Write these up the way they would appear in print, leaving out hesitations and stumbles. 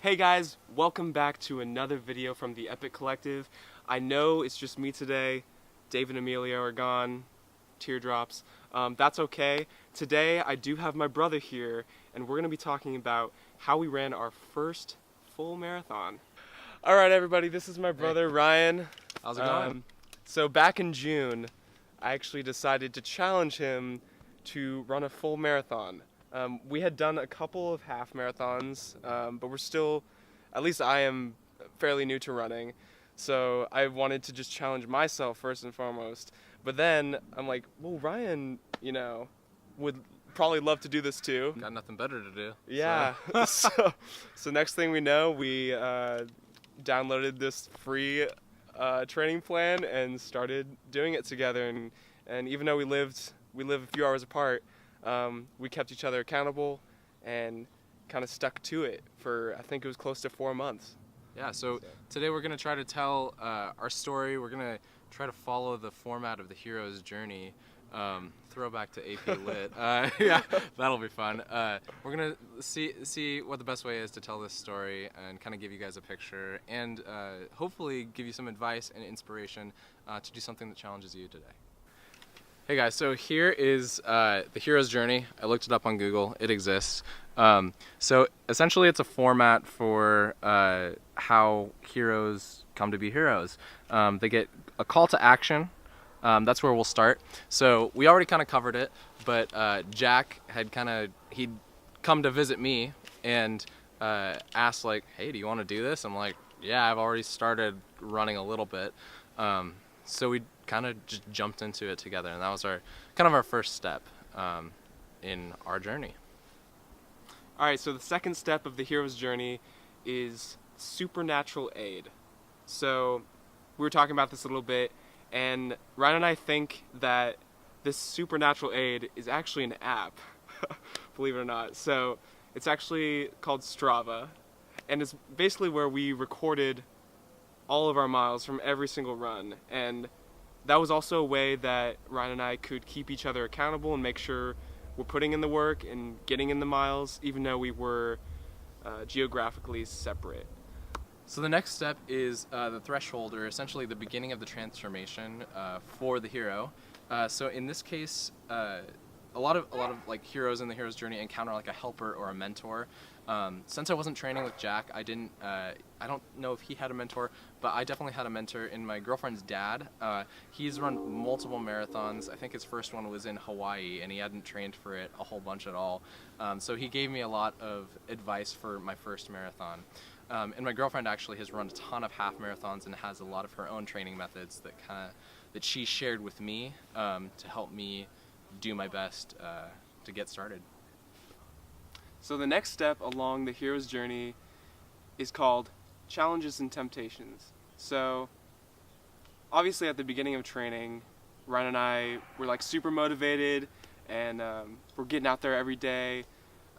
Hey guys, welcome back to another video from the Epic Collective. I know it's just me today. Dave and Amelia are gone. Teardrops. That's okay. Today I do have my brother here, and we're going to be talking about how we ran our first full marathon. Alright everybody, this is my brother Ryan. How's it going? So back in June, I actually decided to challenge him to run a full marathon. We had done a couple of half marathons, but we're still, at least I am fairly new to running, so I wanted to just challenge myself first and foremost. But then I'm like, well, Ryan, would probably love to do this too. Got nothing better to do. Yeah. So next thing we know, we downloaded this free training plan and started doing it together. And even though we live a few hours apart, we kept each other accountable and kind of stuck to it for, I think it was close to 4 months. Yeah, so today we're going to try to tell our story. We're going to try to follow the format of the hero's journey. Throwback to AP Lit. Yeah, that'll be fun. We're going to see what the best way is to tell this story and kind of give you guys a picture and hopefully give you some advice and inspiration to do something that challenges you today. Hey guys, so here is the hero's journey. I looked it up on Google. It exists. So essentially it's a format for how heroes come to be heroes. They get a call to action. That's where we'll start. So we already kind of covered it, but Jack had he'd come to visit me and asked like, hey, do you want to do this? I'm like, yeah, I've already started running a little bit. So we kind of just jumped into it together, and that was our first step in our journey. Alright, so the second step of the hero's journey is supernatural aid. So we were talking about this a little bit, and Ryan and I think that this supernatural aid is actually an app, believe it or not. So it's actually called Strava, and it's basically where we recorded all of our miles from every single run. And that was also a way that Ryan and I could keep each other accountable and make sure we're putting in the work and getting in the miles, even though we were geographically separate. So the next step is the threshold, or essentially the beginning of the transformation for the hero. So in this case, a lot of like heroes in the hero's journey encounter like a helper or a mentor. Since I wasn't training with Jack, I don't know if he had a mentor, but I definitely had a mentor in my girlfriend's dad. He's run multiple marathons. I think his first one was in Hawaii, and he hadn't trained for it a whole bunch at all. So he gave me a lot of advice for my first marathon. And my girlfriend actually has run a ton of half marathons and has a lot of her own training methods that she shared with me to help me do my best to get started. So the next step along the hero's journey is called challenges and temptations. So obviously at the beginning of training, Ryan and I were like super motivated, and we're getting out there every day.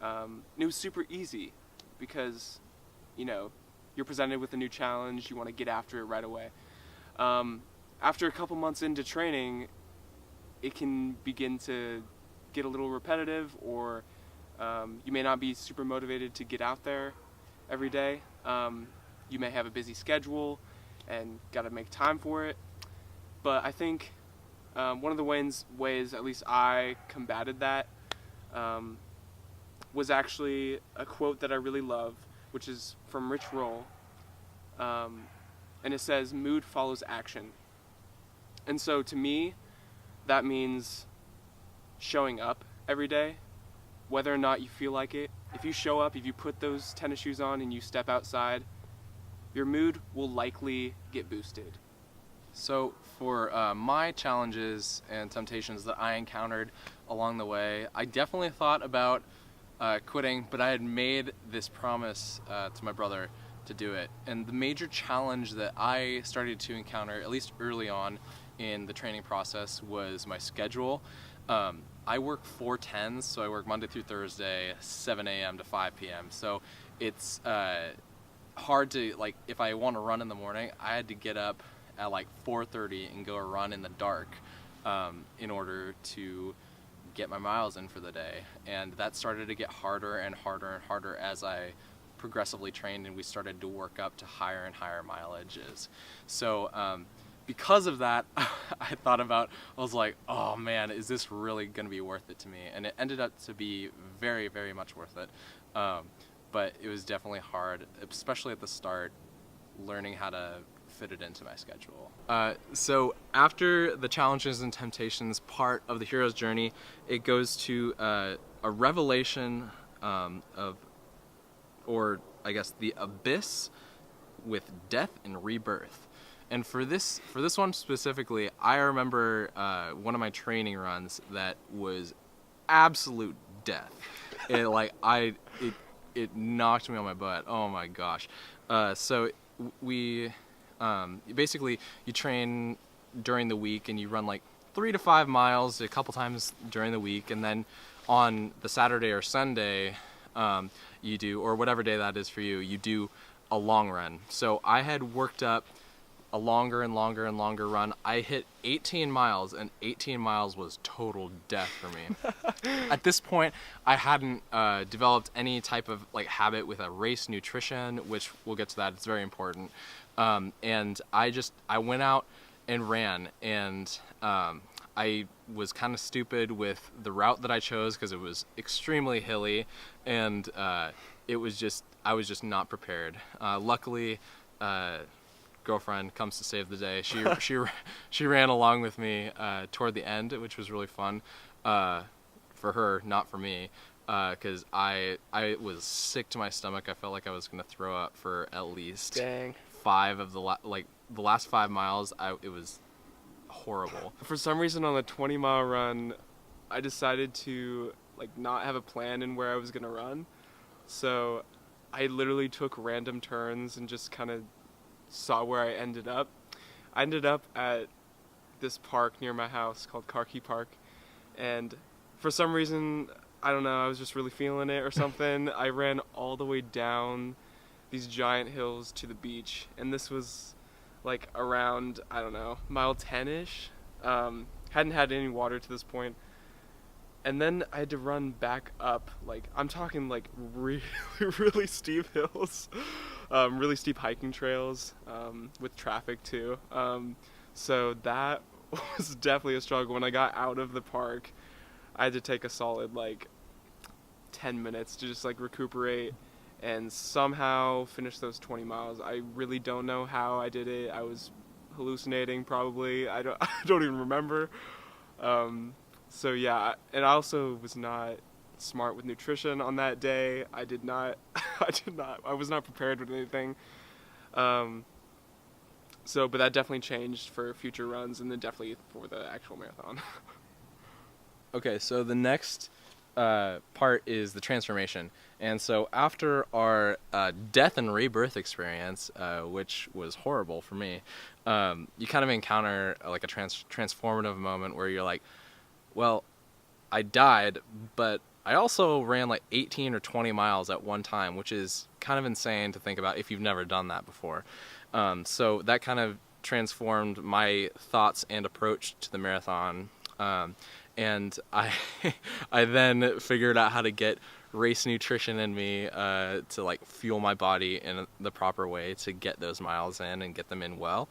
And it was super easy because, you're presented with a new challenge, you want to get after it right away. After a couple months into training, it can begin to get a little repetitive, or you may not be super motivated to get out there every day. You may have a busy schedule and got to make time for it. But I think one of the ways at least I combated that was actually a quote that I really love, which is from Rich Roll. And it says, "Mood follows action." And so to me, that means showing up every day, whether or not you feel like it. If you show up, if you put those tennis shoes on and you step outside, your mood will likely get boosted. So for my challenges and temptations that I encountered along the way, I definitely thought about quitting, but I had made this promise to my brother to do it. And the major challenge that I started to encounter, at least early on in the training process, was my schedule. I work 4/10s, so I work Monday through Thursday, 7 a.m. to 5 p.m. So it's hard to, like, if I want to run in the morning, I had to get up at like 4:30 and go run in the dark in order to get my miles in for the day. And that started to get harder and harder and harder as I progressively trained and we started to work up to higher and higher mileages. So because of that, I was like, oh man, is this really going to be worth it to me? And it ended up to be very, very much worth it. But it was definitely hard, especially at the start, learning how to fit it into my schedule. So after the challenges and temptations part of the hero's journey, it goes to a revelation or I guess the abyss with death and rebirth. And for this one specifically, I remember one of my training runs that was absolute death. It knocked me on my butt. Oh my gosh. So we basically, you train during the week and you run like 3 to 5 miles a couple times during the week, and then on the Saturday or Sunday you do, or whatever day that is for you, you do a long run. So I had worked up a longer and longer and longer run. I hit 18 miles, and 18 miles was total death for me. At this point, I hadn't developed any type of like habit with a race nutrition, which we'll get to that. It's very important. And I went out and ran, and I was kind of stupid with the route that I chose because it was extremely hilly, and I was just not prepared. Luckily, girlfriend comes to save the day. She ran along with me toward the end, which was really fun for her, not for me, because I was sick to my stomach. I felt like I was gonna throw up for at least 5 of the last 5 miles. It was horrible. For some reason on the 20-mile run, I decided to not have a plan in where I was gonna run, so I literally took random turns and just kind of saw where I ended up. I ended up at this park near my house called Karki Park, and for some reason, I don't know, I was just really feeling it or something. I ran all the way down these giant hills to the beach, and this was around, I don't know, mile 10-ish. Hadn't had any water to this point. And then I had to run back up, I'm talking really, really steep hills, really steep hiking trails, with traffic too. So that was definitely a struggle. When I got out of the park, I had to take a solid 10 minutes to just recuperate and somehow finish those 20 miles. I really don't know how I did it. I was hallucinating probably. I don't even remember. So yeah, and I also was not smart with nutrition on that day. I was not prepared with anything. But that definitely changed for future runs, and then definitely for the actual marathon. Okay, so the next part is the transformation. And so after our death and rebirth experience, which was horrible for me, you kind of encounter a transformative moment where you're like, well, I died, but I also ran 18 or 20 miles at one time, which is kind of insane to think about if you've never done that before. So that kind of transformed my thoughts and approach to the marathon. And I then figured out how to get race nutrition in me to fuel my body in the proper way to get those miles in and get them in well.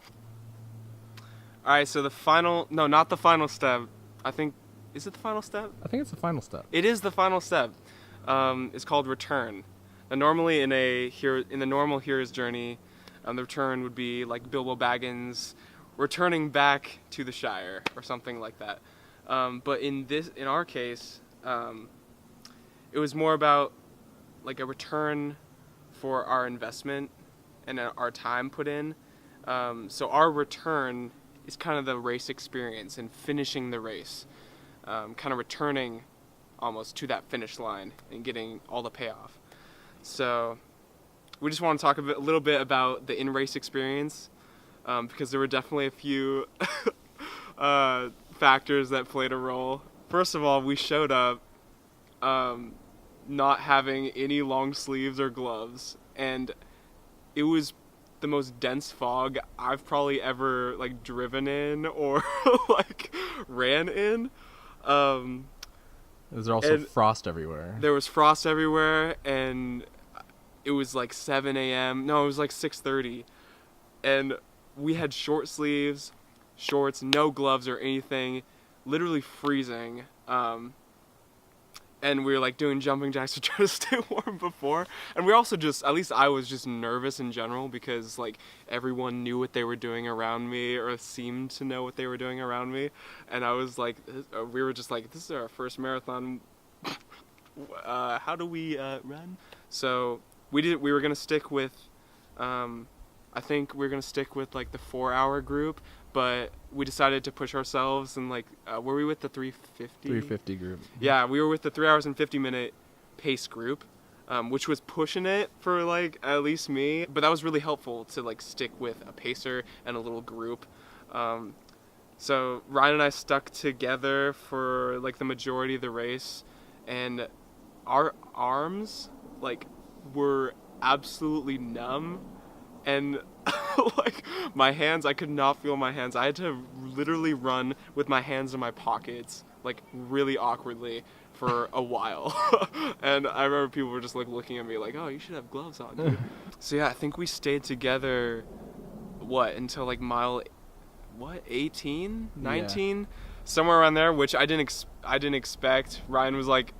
All right, so not the final step. Is it the final step? I think it's the final step. It is the final step. It's called return. Now, normally in the normal hero's journey, the return would be like Bilbo Baggins returning back to the Shire or something like that. But in our case, it was more about a return for our investment and our time put in. So our return is kind of the race experience and finishing the race. Kind of returning almost to that finish line and getting all the payoff. So we just want to talk a little bit about the in-race experience, because there were definitely a few factors that played a role. First of all, we showed up not having any long sleeves or gloves, and it was the most dense fog I've probably ever driven in or ran in. There's also frost everywhere. There was frost everywhere, and it was like 7 a.m. No, it was like 6:30, and we had short sleeves, shorts, no gloves or anything, literally freezing. And we were like doing jumping jacks to try to stay warm before. And we also just, at least I was just nervous in general because like everyone knew what they were doing around me or seemed to know what they were doing around me. And I was like, we were just like, this is our first marathon. How do we run? So we were going to stick with, I think we were going to stick with like the 4-hour group, but we decided to push ourselves and like, were we with the 350? 350 group. Yeah, we were with the 3 hours and 50-minute pace group, which was pushing it for like at least me, but that was really helpful to like stick with a pacer and a little group. So Ryan and I stuck together for like the majority of the race, and our arms like were absolutely numb, and like my hands, I could not feel my hands. I had to literally run with my hands in my pockets, like really awkwardly for a while. And I remember people were just like looking at me like, oh, you should have gloves on, dude. So yeah, I think we stayed together until like mile 18, 19, yeah, somewhere around there, which I didn't expect. Ryan was like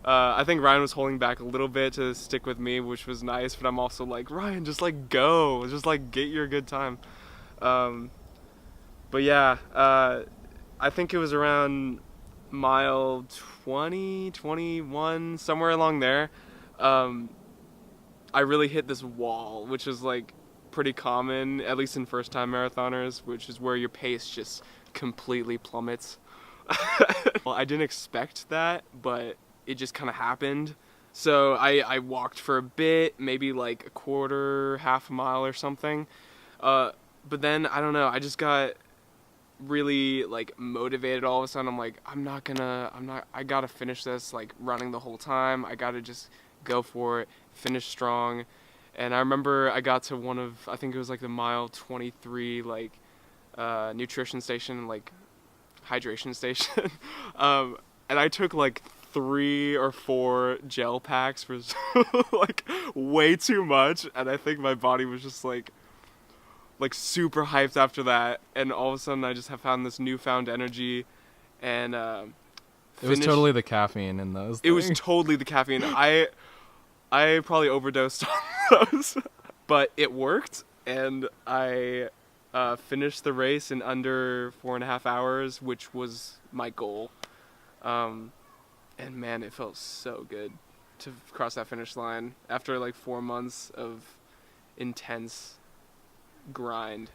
I think Ryan was holding back a little bit to stick with me, which was nice, but I'm also like, Ryan, just like go, just like get your good time. But yeah, I think it was around mile 20, 21, somewhere along there. I really hit this wall, which is like pretty common, at least in first time marathoners, which is where your pace just completely plummets. Well, I didn't expect that, but it just kind of happened. So I walked for a bit, maybe like a quarter, half a mile or something. But then, I don't know, I just got really like motivated all of a sudden. I'm like, I gotta finish this, like running the whole time. I gotta just go for it, finish strong. And I remember I got to I think it was like the mile 23, like nutrition station, like hydration station. And I took like 3 or 4 gel packs for like way too much, and I think my body was just like super hyped after that, and all of a sudden I just have found this newfound energy, and it was totally the caffeine in those things. It was totally the caffeine. I probably overdosed on those, but it worked, and I finished the race in under 4.5 hours, which was my goal. And man, it felt so good to cross that finish line after like 4 months of intense grind.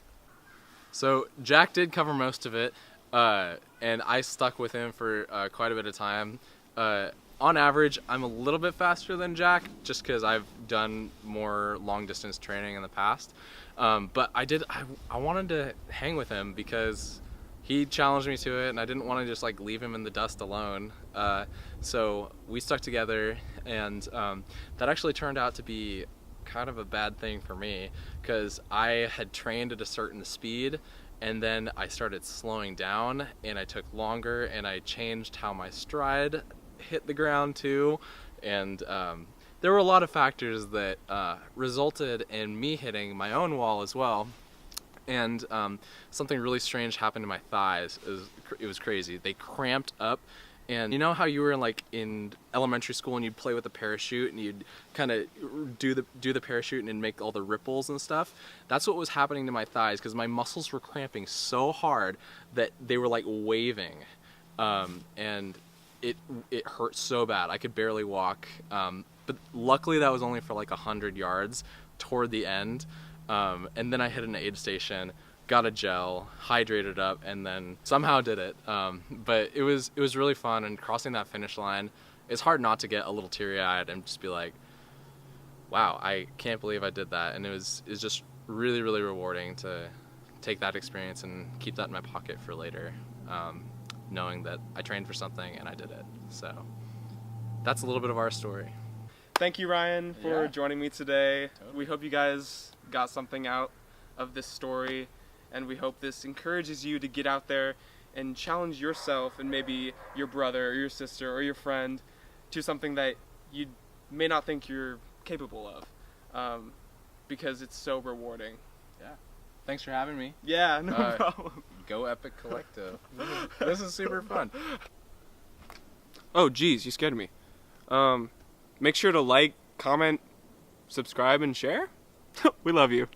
So Jack did cover most of it, and I stuck with him for quite a bit of time. On average, I'm a little bit faster than Jack, just because I've done more long distance training in the past. But I wanted to hang with him because he challenged me to it, and I didn't want to just like leave him in the dust alone. So we stuck together, and that actually turned out to be kind of a bad thing for me, because I had trained at a certain speed, and then I started slowing down, and I took longer, and I changed how my stride hit the ground too, and there were a lot of factors that resulted in me hitting my own wall as well. And something really strange happened to my thighs. It was crazy. They cramped up. And you know how you were in elementary school and you'd play with a parachute and you'd kind of do the parachute and it'd make all the ripples and stuff? That's what was happening to my thighs, because my muscles were cramping so hard that they were like waving, and it hurt so bad. I could barely walk. But luckily that was only for like 100 yards toward the end. And then I hit an aid station, got a gel, hydrated up, and then somehow did it. But it was really fun, and crossing that finish line, it's hard not to get a little teary-eyed and just be like, wow, I can't believe I did that. And it was just really, really rewarding to take that experience and keep that in my pocket for later, knowing that I trained for something and I did it. So that's a little bit of our story. Thank you, Ryan, for joining me today. Totally. We hope you guys got something out of this story, and we hope this encourages you to get out there and challenge yourself and maybe your brother or your sister or your friend to something that you may not think you're capable of, because it's so rewarding. Yeah. Thanks for having me. Yeah, no problem. Go Epic Collecto. This is super fun. Oh, geez, you scared me. Make sure to like, comment, subscribe, and share. We love you.